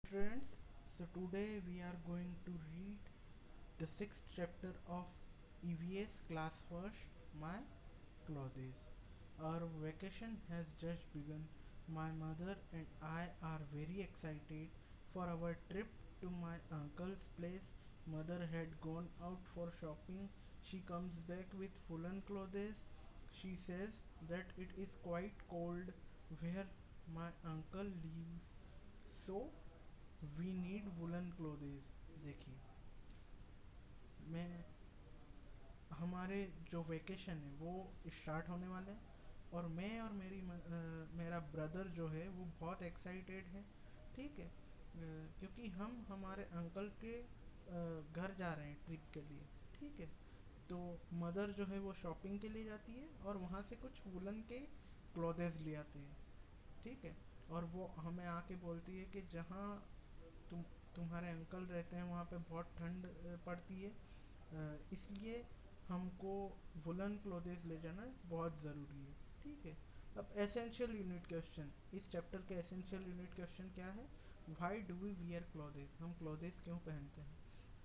Students, so today we are going to read the sixth chapter of EVS class first, My Clothes. Our vacation has just begun. My mother and I are very excited for our trip to my uncle's place. Mother had gone out for shopping. She comes back with woolen clothes. She says that it is quite cold where my uncle lives. So we need woollen clothes. देखिए, मैं हमारे जो vacation है वो start होने वाले हैं और मैं और मेरा ब्रदर जो है वो बहुत एक्साइटेड है. ठीक है, क्योंकि हम हमारे अंकल के घर जा रहे हैं ट्रिप के लिए. ठीक है, तो मदर जो है वो शॉपिंग के लिए जाती है और वहाँ से कुछ वुलन के क्लोथेस ले आते हैं. ठीक है, और वो हमें आके बोलती है कि जहाँ तुम तुम्हारे अंकल रहते हैं वहाँ पे बहुत ठंड पड़ती है, इसलिए हमको वुलन क्लोथेस ले जाना बहुत ज़रूरी है. ठीक है, अब एसेंशियल यूनिट क्वेश्चन, इस चैप्टर के एसेंशियल यूनिट क्वेश्चन क्या है? Why do we wear clothes, हम क्लोथेस क्यों पहनते हैं?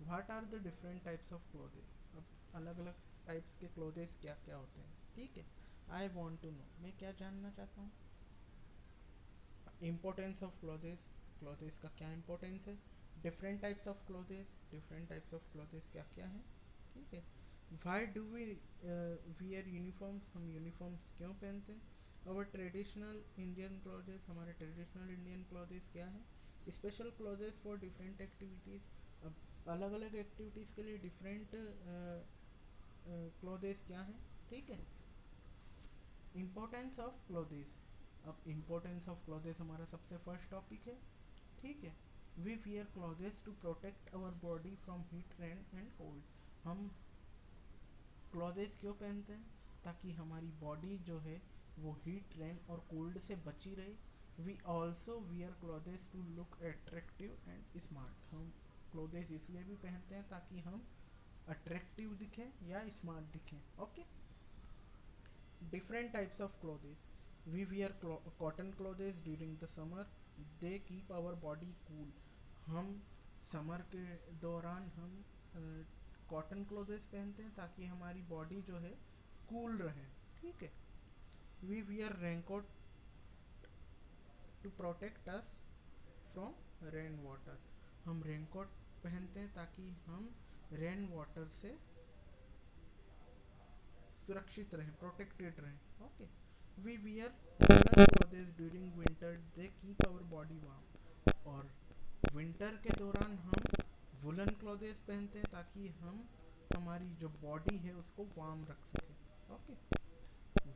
What are the different types of clothes, अब अलग अलग टाइप्स के क्लोथेस क्या क्या होते हैं. ठीक है, आई वॉन्ट टू नो, मैं क्या जानना चाहता हूँ. इम्पोर्टेंस ऑफ क्लोथेस, क्लोथेस का क्या इम्पोर्टेंस है. Different types of clothes, different types of clothes क्या क्या हैं. ठीक है, why do we wear uniforms, हम यूनिफॉर्म्स क्यों पहनते हैं. और ट्रेडिशनल इंडियन क्लोथेस, हमारे ट्रेडिशनल इंडियन क्लोथेस क्या है. Special clothes for different activities, अब अलग अलग एक्टिविटीज़ के लिए डिफरेंट क्लोथेस क्या हैं. ठीक है, इम्पोर्टेंस ऑफ क्लोथेस, अब इम्पोर्टेंस ऑफ क्लोथेस हमारा सबसे फर्स्ट टॉपिक है. ठीक है, we wear clothes to protect our body from heat rain and cold, हम क्लोथेस क्यों पहनते हैं, ताकि हमारी बॉडी जो है वो हीट रेन और कोल्ड से बची रहे. We also wear clothes to look attractive and smart, हम क्लोथेस इसलिए भी पहनते हैं ताकि हम अट्रैक्टिव दिखें या स्मार्ट दिखें. Okay, different types of clothes, we wear cotton clothes during the summer, they keep our body cool, हम समर के दौरान हम कॉटन क्लोथ्स पहनते हैं ताकि हमारी बॉडी जो है कूल रहे. ठीक है, we wear raincoat to protect us from rain water, हम रेनकोट पहनते हैं ताकि हम रेन वाटर से सुरक्षित रहें, प्रोटेक्टेड रहें. Okay, we wear woollen clothes during winter, they keep our body warm, और विंटर के दौरान हम वुलन क्लोथ्स पहनते हैं ताकि हम हमारी जो बॉडी है उसको वार्म रख सकें. Okay,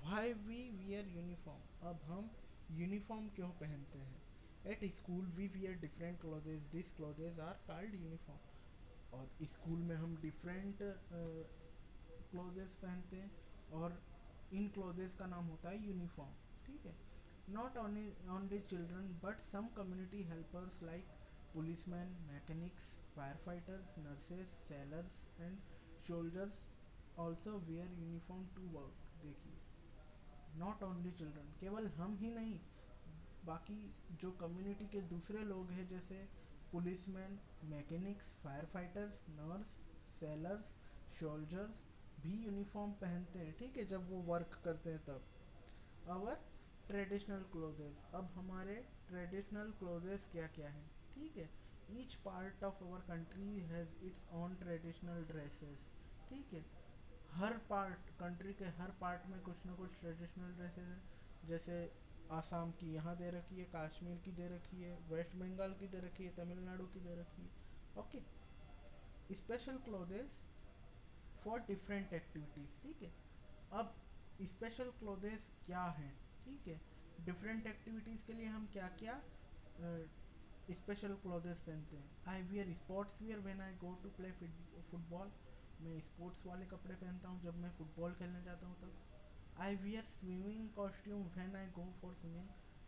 why we wear uniform, अब हम यूनिफॉर्म क्यों पहनते हैं. At school we wear different clothes, this clothes are called uniform, और स्कूल में हम डिफरेंट क्लोथ्स पहनते हैं और इन क्लोथ्स का नाम होता है यूनिफॉर्म. ठीक है, not only children but some community helpers like policeman, mechanics, firefighters, nurses, sailors and soldiers also wear uniform to work. देखिए, नॉट ओनली चिल्ड्रन, केवल हम ही नहीं, बाकी जो कम्युनिटी के दूसरे लोग हैं जैसे policeman, mechanics, fire fighters, nurse, sellers, soldiers भी यूनिफॉर्म पहनते हैं. ठीक है, जब वो वर्क करते हैं तब. अवर ट्रेडिशनल क्लोथेस, अब हमारे ट्रेडिशनल क्लोथेस क्या क्या हैं. ठीक है, each part of our country has its own traditional dresses. ठीक है, हर पार्ट, कंट्री के हर पार्ट में कुछ ना कुछ ट्रेडिशनल ड्रेसेस हैं. जैसे आसाम की यहाँ दे रखी है, कश्मीर की दे रखी है, वेस्ट बंगाल की दे रखी है, तमिलनाडु की दे रखी है. Okay, special clothes for different activities. ठीक है, अब स्पेशल क्लोथेस क्या हैं. ठीक है, डिफरेंट एक्टिविटीज़ के लिए हम क्या क्या स्पेशल क्लोथेस पहनते हैं. I wear sportswear when I go to play football, मैं स्पोर्ट्स वाले कपड़े पहनता हूँ जब मैं फुटबॉल खेलने जाता हूँ तब. I wear swimming costume when I go for swimming,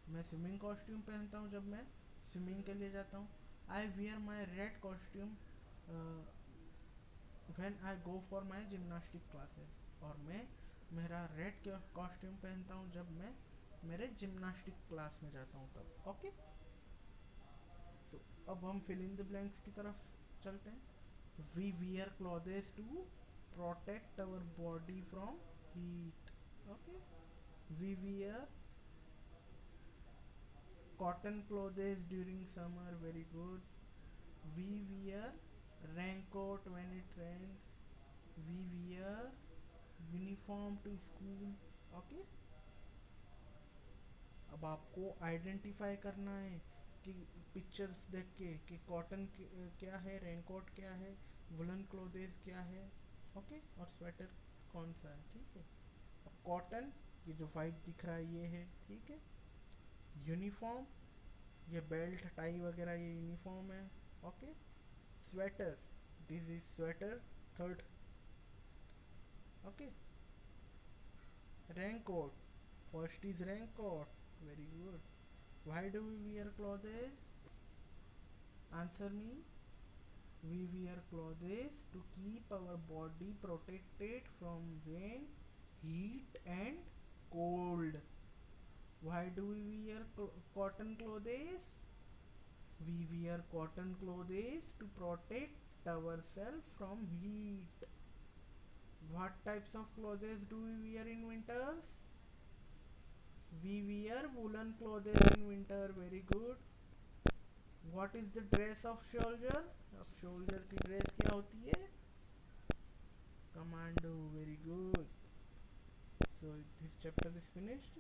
मैं स्विमिंग कॉस्ट्यूम पहनता हूँ जब मैं स्विमिंग के लिए जाता हूँ. I wear my red costume when I go for my gymnastic classes, और मैं मेरा रेड कॉस्ट्यूम पहनता हूँ जब मैं मेरे जिम्नास्टिक क्लास में जाता हूँ तब. ओके, सो अब हम फिल इन द ब्लैंक्स की तरफ चलते हैं. We wear clothes to protect our body from heat. Okay, we wear cotton clothes during summer. Very good. We wear raincoat when it rains. We wear uniform to school. Okay, अब आपको identify करना है कि pictures देख के कि cotton क्या है, रेनकोट क्या है, वुलन क्लोथेस क्या है. ओके, और स्वेटर कौन सा है. ठीक है. अब कॉटन, ये जो वाइट दिख रहा है ये है. ठीक है. यूनिफॉर्म, ये बेल्ट टाई वगैरह ये यूनिफॉर्म है. Okay. Sweater, this is sweater. Third. Okay. Raincoat, first is raincoat. Very good. Why do we wear clothes? Answer me. We wear clothes to keep our body protected from rain, heat and cold. Why do we wear cotton clothes? We wear cotton clothes to protect ourselves from heat. What types of clothes do we wear in winters? We wear woolen clothes in winter. Very good. What is the dress of soldier? अब soldier की dress क्या होती है? Commando. Very good. So this chapter is finished.